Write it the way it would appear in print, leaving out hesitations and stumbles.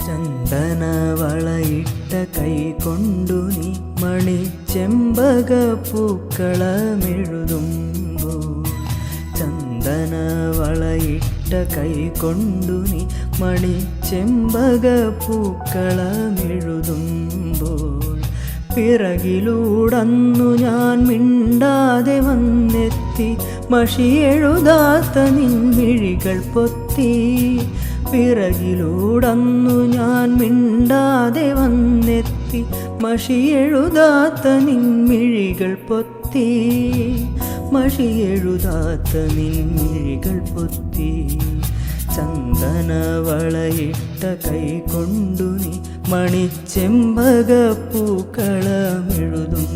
ചന്ദന വളയിട്ട കൈകൊണ്ടു നീ മണിച്ചെമ്പക പൂക്കളമെഴുതുമ്പോൾ ചന്ദന വളയിട്ട കൈകൊണ്ടു നീ മണിച്ചെമ്പക പൂക്കളമെഴുതുമ്പോൾ പിറകിലൂടന്നു ഞാൻ മിണ്ടാതെ വന്നെത്തി മഷിയെഴുതാത്ത നിൻമിഴികൾ പൊത്തി പിറകിലൂടന്നു ഞാൻ മിണ്ടാതെ വന്നെത്തി മഷിയെഴുതാത്ത നിൻമിഴികൾ പൊത്തി മഷിയെഴുതാത്ത നിൻമിഴികൾ പൊത്തി ചന്ദന വളയിട്ട കൈകൊണ്ടു നീ മണിച്ചെമ്പക പൂക്കളമെഴുതും